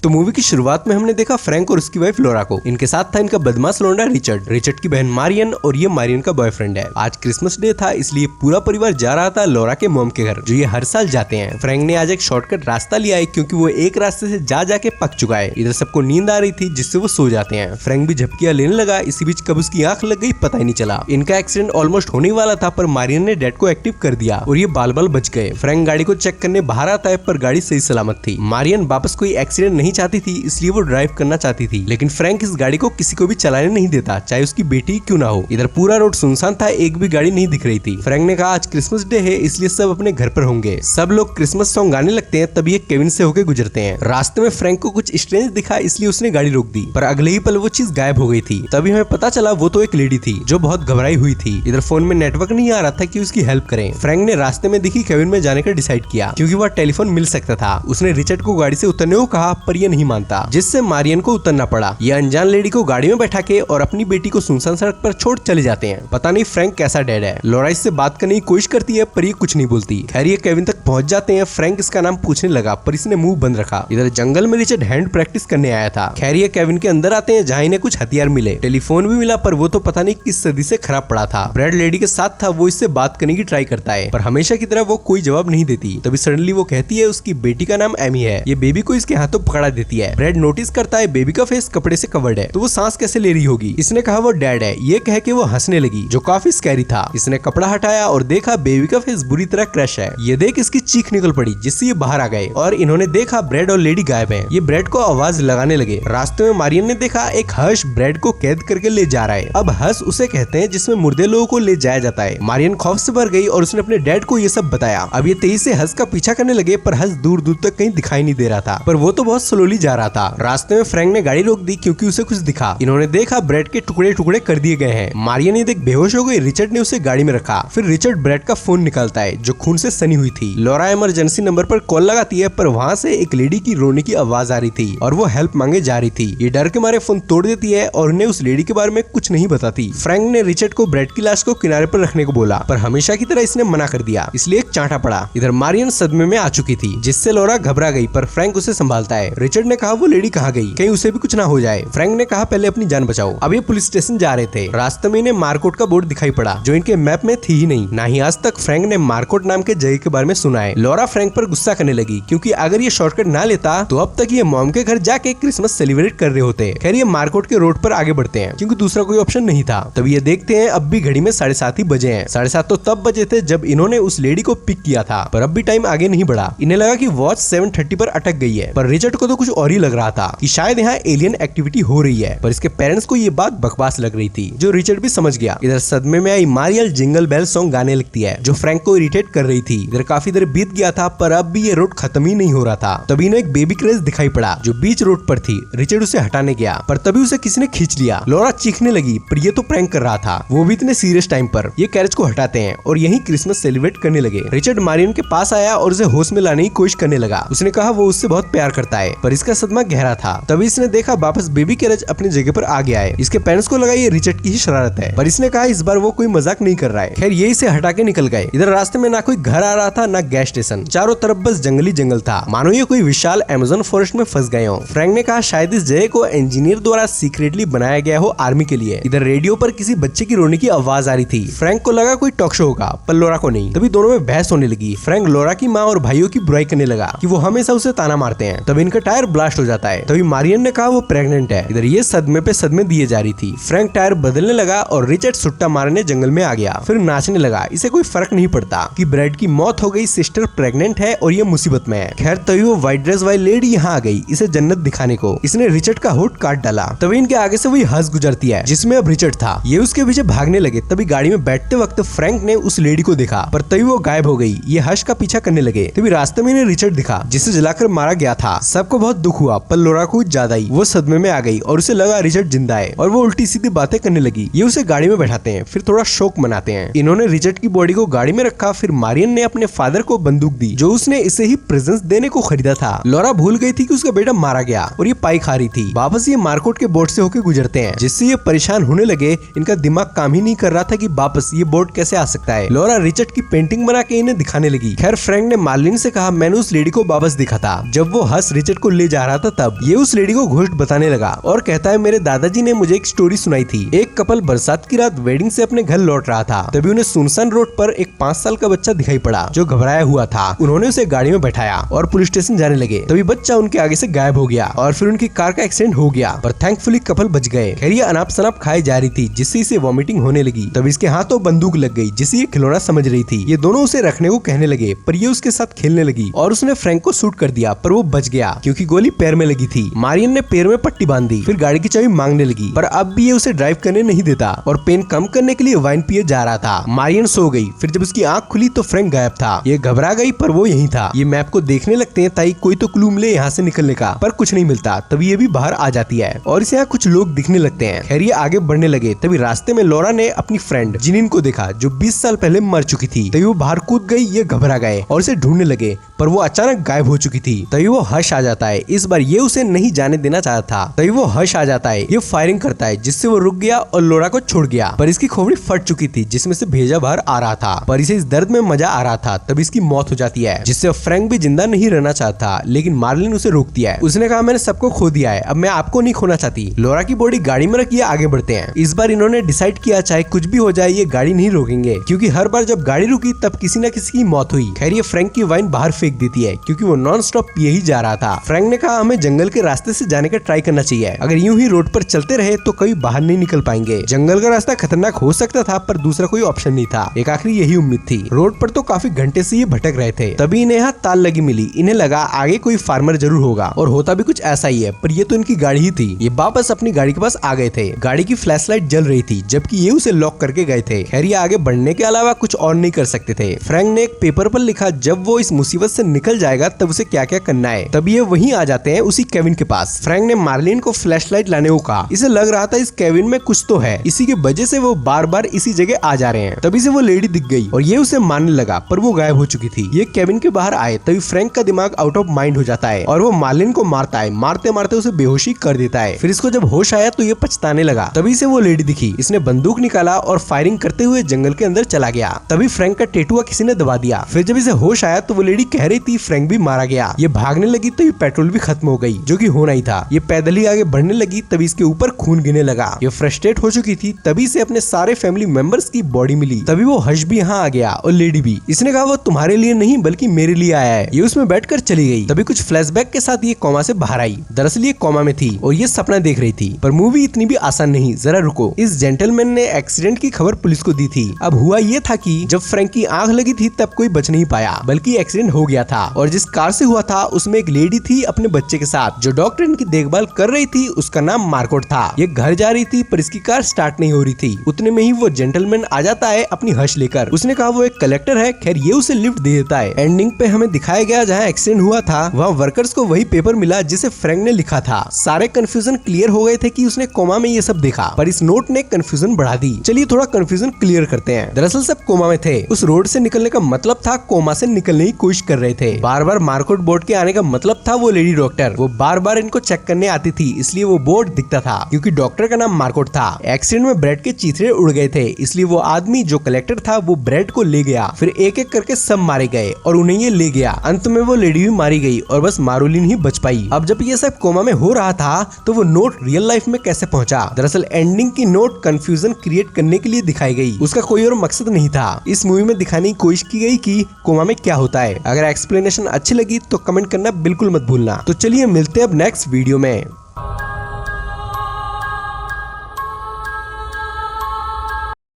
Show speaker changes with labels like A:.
A: तो मूवी की शुरुआत में हमने देखा फ्रैंक और उसकी वाइफ लोरा को। इनके साथ था इनका बदमाश लौंडा रिचर्ड की बहन मारियन और ये मारियन का बॉयफ्रेंड है। आज क्रिसमस डे था, इसलिए पूरा परिवार जा रहा था लोरा के मॉम के घर, जो ये हर साल जाते हैं। फ्रैंक ने आज एक शॉर्टकट रास्ता लिया है क्योंकि वो एक रास्ते से जाके पक चुका है। इधर सबको नींद आ रही थी जिससे वो सो जाते हैं। फ्रैंक भी झपकियां लेने लगा, इसी बीच कब उसकी आंख लग गई पता ही नहीं चला। इनका एक्सीडेंट ऑलमोस्ट होने वाला था पर मारियन ने डैड को एक्टिव कर दिया और ये बाल बच गए। फ्रैंक गाड़ी को चेक करने बाहर आता है पर गाड़ी सही सलामत थी। मारियन वापस कोई एक्सीडेंट नहीं चाहती थी, इसलिए वो ड्राइव करना चाहती थी, लेकिन फ्रैंक इस गाड़ी को किसी को भी चलाने नहीं देता, चाहे उसकी बेटी क्यों ना हो। इधर पूरा रोड सुनसान था, एक भी गाड़ी नहीं दिख रही थी। फ्रैंक ने कहा आज क्रिसमस डे है इसलिए सब अपने घर पर होंगे। सब लोग क्रिसमस सॉन्ग गाने लगते हैं, तभी ये केविन से होकर गुजरते हैं। रास्ते में फ्रैंक को कुछ स्ट्रेंज दिखा इसलिए उसने गाड़ी रोक दी, पर अगले ही पल वो चीज गायब हो गई थी। तभी हमें पता चला वो तो एक लेडी थी जो बहुत घबराई हुई थी। इधर फोन में नेटवर्क नहीं आ रहा था कि उसकी हेल्प करें। फ्रैंक ने रास्ते में दिखी केविन में जाने का डिसाइड किया क्योंकि वह टेलीफोन मिल सकता था। उसने रिचर्ड को गाड़ी से उतरने को कहा पर ये नहीं मानता, जिससे मारियन को उतरना पड़ा। ये अनजान लेडी को गाड़ी में बैठा के और अपनी बेटी को सुनसान सड़क पर छोड़ चले जाते हैं। पता नहीं फ्रैंक कैसा डैड है। लोरा इससे बात करने की कोशिश करती है पर ये कुछ नहीं बोलती। खैर ये केविन तक पहुंच जाते हैं। फ्रैंक इसका नाम पूछने लगा पर इसने मुंह बंद रखा। इधर जंगल में रिचर्ड हैंड प्रैक्टिस करने आया था। खैर ये केविन के अंदर आते हैं जहाँ इन्हें कुछ हथियार मिले। टेलीफोन भी मिला पर वो तो पता नहीं किस सदी से खराब पड़ा था। ब्रेड लेडी के साथ था, वो इससे बात करने की ट्राई करता है पर हमेशा की तरह वो कोई जवाब नहीं देती। तभी सडनली वो कहती है उसकी बेटी का नाम एमी है। ये बेबी को इसके हाथों पकड़ा देती है। ब्रेड नोटिस करता है बेबी का फेस कपड़े से कवर्ड है, तो वो सांस कैसे ले रही होगी। इसने कहा वो डैड है। ये कह के वो हंसने लगी जो काफी स्कैरी था। इसने कपड़ा हटाया और देखा बेबी का फेस बुरी तरह क्रश है। ये देख इसकी चीख निकल पड़ी जिससे ये बाहर आ गए और इन्होंने देखा ब्रेड और लेडी गायब है। ये ब्रेड को आवाज लगाने लगे। रास्ते में मारियन ने देखा एक हर्ष ब्रेड को कैद करके ले जा रहा है। अब हर्ष उसे कहते हैं जिसमें मुर्दे लोगों को ले जाया जाता है। मारियन खौफ से भर गई और उसने अपने डैड को ये सब बताया। अब ये तेजी से हर्ष का पीछा करने लगे पर हर्ष दूर दूर तक कहीं दिखाई नहीं दे रहा था, पर वो तो बहुत स्लोली जा रहा था। रास्ते में फ्रैंक ने गाड़ी रोक दी क्योंकि उसे कुछ दिखा। इन्होंने देखा ब्रेड के टुकड़े टुकड़े कर दिए गए हैं। मारियन ने देख बेहोश हो गई। रिचर्ड ने उसे गाड़ी में रखा। फिर रिचर्ड ब्रेड का फोन निकालता है जो खून से सनी हुई थी। लोरा इमरजेंसी नंबर पर कॉल लगाती है पर वहाँ से एक लेडी की रोने की आवाज आ रही थी और वो हेल्प मांगे जा रही थी। ये डर के मारे फोन तोड़ देती है और उन्हें उस लेडी के बारे में कुछ नहीं बताती। फ्रैंक ने रिचर्ड को ब्रेड की लाश को किनारे पर रखने को बोला पर हमेशा की तरह इसने मना कर दिया, इसलिए एक चांटा पड़ा। इधर मारियन सदमे में आ चुकी थी जिससे लोरा घबरा गई पर फ्रैंक उसे संभालता है। रिचर्ड ने कहा वो लेडी कहाँ गई, कहीं उसे भी कुछ ना हो जाए। फ्रैंक ने कहा पहले अपनी जान बचाओ। अब ये पुलिस स्टेशन जा रहे थे। रास्ते में इन्हें मार्कोट का बोर्ड दिखाई पड़ा जो इनके मैप में थी ही नहीं, ना ही आज तक फ्रैंक ने मार्कोट नाम के जगह के बारे में सुना है। लोरा फ्रैंक पर गुस्सा करने लगी क्योंकि अगर ये शॉर्टकट ना लेता तो अब तक ये मॉम के घर जाके क्रिसमस सेलिब्रेट कर रहे होते। खैर ये मार्कोट के रोड पर आगे बढ़ते हैं क्योंकि दूसरा कोई ऑप्शन नहीं था। तभी ये देखते हैं अब भी घड़ी में 7:30 ही बजे हैं। 7:30 तो तब बजे थे जब इन्होंने उस लेडी को पिक किया था, पर अब भी टाइम आगे नहीं बढ़ा। इन्हें लगा कि वॉच 7:30 पर अटक गई है, पर रिचर्ड को तो कुछ और ही लग रहा था कि शायद यहाँ एलियन एक्टिविटी हो रही है। पर इसके पेरेंट्स को ये बात बकवास लग रही थी जो रिचर्ड भी समझ गया। इधर सदमे में आई मारियल जिंगल बेल सॉन्ग गाने लगती है जो फ्रैंक को इरिटेट कर रही थी। इधर काफी देर बीत गया था पर अब भी ये रोड खत्म ही नहीं हो रहा था। तभी इन्हें एक बेबी क्रेज दिखाई पड़ा जो बीच रोड पर थी। रिचर्ड उसे हटाने गया पर तभी उसे किसी ने खींच लिया। लोरा चीखने लगी पर ये तो प्रैंक कर रहा था, वो भी इतने सीरियस टाइम पर। ये कैरेज को हटाते हैं और यही क्रिसमस सेलिब्रेट करने लगे। रिचर्ड मारियन के पास आया और उसे होश में लाने की कोशिश करने लगा। उसने कहा वो उससे बहुत प्यार करता है पर इसका सदमा गहरा था। तभी इसने देखा वापस बेबी कैरेज अपनी जगह पर आ गया है। इसके पेरेंट्स को लगा ये रिचर्ड की ही शरारत है, पर इसने कहा इस बार वो कोई मजाक नहीं कर रहा है। खैर ये इसे हटा के निकल गए। इधर रास्ते में ना कोई घर आ रहा था ना गैस स्टेशन, चारों तरफ बस जंगली जंगल था, मानो ये कोई विशाल अमेज़न फॉरेस्ट में फंस गए हो। फ्रैंक ने कहा शायद इस जगह को इंजीनियर द्वारा सीक्रेटली बनाया गया हो आर्मी के लिए। इधर रेडियो पर किसी बच्चे की रोने की आवाज आ रही थी। फ्रैंक को लगा कोई टॉक शो होगा पर लोरा को नहीं। तभी दोनों में बहस होने लगी। फ्रैंक लोरा की माँ और भाइयों की बुराई करने लगा कि वो हमेशा उसे ताना मारते हैं। तभी इनका टायर ब्लास्ट हो जाता है। तभी मारियन ने कहा वो प्रेग्नेंट है। इधर ये सदमे पे सदमे दिए जा रही थी। फ्रैंक टायर बदलने लगा और रिचर्ड सुट्टा मारने जंगल में आ गया। फिर नाचने लगा। इसे कोई फर्क नहीं पड़ता कि ब्रेड की मौत हो गई, सिस्टर प्रेग्नेंट है और ये मुसीबत में है। खैर तभी वो व्हाइट ड्रेस वाली लेडी यहाँ आ गई इसे जन्नत दिखाने को। इसने रिचर्ड का होठ काट डाला। तभी इनके आगे से वही हंस गुजरती है जिसमें अब रिचर्ड था। ये उसके पीछे भागने लगे। तभी गाड़ी में बैठते वक्त फ्रैंक ने उस लेडी को देखा पर तभी वो गायब हो गई। ये हर्ष का पीछा करने लगे। तभी रास्ते में इन्हें रिचर्ड दिखा जिसे जलाकर मारा गया था। सबको बहुत दुख हुआ पर लोरा को ज्यादा ही। वो सदमे में आ गई और उसे लगा रिचर्ड जिंदा है और वो उल्टी सीधी बातें करने लगी। ये उसे गाड़ी में बैठाते हैं फिर थोड़ा शोक मनाते हैं। इन्होंने रिचर्ड की बॉडी को गाड़ी में रखा। फिर मारियन ने अपने फादर को बंदूक दी जो उसने इसे ही प्रेजेंस देने को खरीदा था। लोरा भूल गई थी कि उसका बेटा मारा गया और ये पाई खा रही थी। वापस ये मार्कोट के बोर्ड से होकर गुजरते हैं जिससे ये परेशान होने लगे। इनका दिमाग काम ही नहीं कर रहा था कि वापस ये बोर्ड कैसे आ सकता है। लोरा रिचर्ड की पेंटिंग बना के इन्हें दिखाने लगी। खैर फ्रैंक ने मार्लिन से कहा मैंने उस लेडी को वापस देखा था जब वो हंस रिचर्ड को ले जा रहा था तब ये उस लेडी को घोस्ट बताने लगा और कहता है मेरे दादाजी ने मुझे एक स्टोरी सुनाई थी। एक कपल बरसात की रात वेडिंग से अपने घर लौट रहा था, तभी उन्हें सुनसान रोड पर एक 5 साल का बच्चा दिखाई पड़ा जो घबराया हुआ था। उन्होंने उसे गाड़ी में बैठाया और पुलिस स्टेशन जाने लगे। तभी बच्चा उनके आगे से गायब हो गया और फिर उनकी कार का एक्सीडेंट हो गया, पर थैंकफुली कपल बच गए। खैर ये अनाप शनाप खाई जा रही थी जिससे इसे वॉमिटिंग होने लगी। तब इसके हाथों बंदूक लग गई जिसे ये खिलौना समझ रही थी। ये दोनों उसे रखने को कहने लगे पर ये उसके साथ खेलने लगी और उसने फ्रैंक को शूट कर दिया, पर वो बच गया क्योंकि गोली पैर में लगी थी। मारियन ने पैर में पट्टी बांध दी, फिर गाड़ी की चाबी मांगने लगी, पर अब भी ये उसे ड्राइव करने नहीं देता और पेन कम करने के लिए वाइन पिए जा रहा था। मारियन सो गई, फिर जब उसकी आंख खुली तो फ्रैंक गायब था। ये घबरा गई पर वो यहीं था। ये मैप को देखने लगते हैं ताकि कोई तो क्लू मिले यहाँ से निकलने का, पर कुछ नहीं मिलता। तभी ये भी बाहर आ जाती है और इसे यहाँ कुछ लोग दिखने लगते हैं। खैर ये आगे बढ़ने लगे, तभी रास्ते में लॉरा ने अपनी फ्रेंड जिनिन को देखा जो 20 साल पहले मर चुकी थी। तभी वो बाहर कूद गई। ये घबरा गए और इसे ढूंढने लगे, पर वो अचानक गायब हो चुकी थी। तभी वो हर्ष आ जाता है। इस बार ये उसे नहीं जाने देना चाहता था। तभी वो हर्ष आ जाता है। ये फायरिंग करता है जिससे वो रुक गया और लोरा को छोड़ गया, पर इसकी खोपड़ी फट चुकी थी जिसमें से भेजा बाहर आ रहा था, पर इसे इस दर्द में मजा आ रहा था। तभी इसकी मौत हो जाती है जिससे फ्रैंक भी जिंदा नहीं रहना चाहता, लेकिन मार्लिन उसे रोक दिया है। उसने कहा मैंने सबको खो दिया है, अब मैं आपको नहीं खोना चाहती। लोरा की बॉडी गाड़ी में रखिए, आगे बढ़ते हैं। इस बार इन्होंने डिसाइड किया चाहे कुछ भी हो जाए ये गाड़ी नहीं रोकेंगे, क्योंकि हर बार जब गाड़ी रुकी तब किसी न किसी की मौत हुई। खैर ये फ्रैंक की वाइन बाहर फेंक देती है क्योंकि वो नॉन स्टॉप पिए ही जा रहा था। फ्रैंक ने कहा हमें जंगल के रास्ते से जाने का ट्राई करना चाहिए, अगर यूं ही रोड पर चलते रहे तो कभी बाहर नहीं निकल पाएंगे। जंगल का रास्ता खतरनाक हो सकता था पर दूसरा कोई ऑप्शन नहीं था। एक आखिरी यही उम्मीद थी। रोड पर तो काफी घंटे से ये भटक रहे थे, तभी इन्हें यहाँ ताल लगी मिली। इन्हें लगा आगे कोई फार्मर जरूर होगा और होता भी कुछ ऐसा ही है, पर ये तो इनकी गाड़ी ही थी। ये वापस अपनी गाड़ी के पास आ गए थे। गाड़ी की फ्लैशलाइट जल रही थी जबकि ये उसे लॉक करके गए थे। खैर ये आगे बढ़ने के अलावा कुछ और नहीं कर सकते थे। फ्रैंक ने एक पेपर पर लिखा जब वो इस मुसीबत से निकल जाएगा तब उसे क्या क्या करना है। तब ये वहीं आ जाते हैं उसी केविन के पास। फ्रैंक ने मार्लिन को फ्लैशलाइट लाने को कहा। इसे लग रहा था इस केविन में कुछ तो है, इसी की वजह से वो बार बार इसी जगह आ जा रहे हैं। तभी से वो लेडी दिख गई और ये उसे मारने लगा, पर वो गायब हो चुकी थी। ये केविन के बाहर आए तभी फ्रैंक का दिमाग आउट ऑफ माइंड हो जाता है और वो मार्लिन को मारता है। मारते मारते उसे बेहोशी कर देता है। फिर इसको जब होश आया तो ये पछताने लगा। तभी से वो लेडी दिखी। इसने बंदूक निकाला और फायरिंग करते हुए जंगल के अंदर चला गया। तभी फ्रैंक का टेटुआ किसी ने दबा दिया। फिर जब इसे होश आया तो वो लेडी कह रही थी फ्रैंक भी मारा गया। ये भागने लगी तो पेट्रोल भी खत्म हो गई, जो कि होना ही था। ये पैदल ही आगे बढ़ने लगी तभी इसके ऊपर खून गिरने लगा। ये फ्रस्ट्रेट हो चुकी थी। तभी से अपने सारे फैमिली मेंबर्स की बॉडी मिली। तभी वो हर्ष भी यहाँ आ गया और लेडी भी। इसने कहा वो तुम्हारे लिए नहीं बल्कि मेरे लिए आया है। ये उसमें बैठकर चली गई। तभी कुछ फ्लैशबैक के साथ ये कोमा से बाहर आई। दरअसल ये कोमा में थी और ये सपना देख रही थी, पर मूवी इतनी भी आसान नहीं। जरा रुको। इस जेंटलमैन ने एक्सीडेंट की खबर पुलिस को दी थी। अब हुआ ये था कि जब फ्रैंक की आंख लगी थी तब कोई बच नहीं पाया, बल्कि एक्सीडेंट हो गया था। और जिस कार से हुआ था उसमें एक लेडी थी अपने बच्चे के साथ। जो डॉक्टर इनकी देखभाल कर रही थी उसका नाम मार्कोट था। ये घर जा रही थी पर इसकी कार स्टार्ट नहीं हो रही थी। उतने में ही वो जेंटलमैन आ जाता है अपनी हर्ष लेकर। उसने कहा वो एक कलेक्टर है। खैर ये उसे लिफ्ट दे देता है। एंडिंग पे हमें दिखाया गया जहाँ एक्सीडेंट हुआ था वहाँ वर्कर्स को वही पेपर मिला जिसे फ्रैंक ने लिखा था। सारे कंफ्यूजन क्लियर हो गए थे कि उसने कोमा में ये सब देखा, पर इस नोट ने कंफ्यूजन बढ़ा दी। चलिए थोड़ा कंफ्यूजन क्लियर करते हैं। दरअसल सब कोमा में थे। उस रोड से निकलने का मतलब था कोमा से निकलने की कोशिश कर रहे थे। बार बार मार्कोट बोर्ड के आने का मतलब था वो लेडी डॉक्टर। वो बार बार इनको चेक करने आती थी, इसलिए वो बोर्ड दिखता था क्योंकि डॉक्टर का नाम मार्कोट था। एक्सीडेंट में ब्रेड के चीथड़े उड़ गए थे, इसलिए वो आदमी जो कलेक्टर था वो ब्रेड को ले गया। फिर एक एक करके सब मारे गए और उन्हें ये ले गया। अंत में वो लेडी भी मारी गई और बस मारुलिन ही बच पाई। अब जब ये सब कोमा में हो रहा था तो वो नोट रियल लाइफ में कैसे पहुंचा? दरअसल एंडिंग की नोट कंफ्यूजन क्रिएट करने के लिए दिखाई गई, उसका कोई और मकसद नहीं था। इस मूवी में दिखाने की कोशिश की गई कि कोमा में क्या होता है। अगर एक्सप्लेनेशन अच्छी लगी तो कमेंट करना बिल्कुल मत भूलना। तो चलिए मिलते हैं अब नेक्स्ट वीडियो में।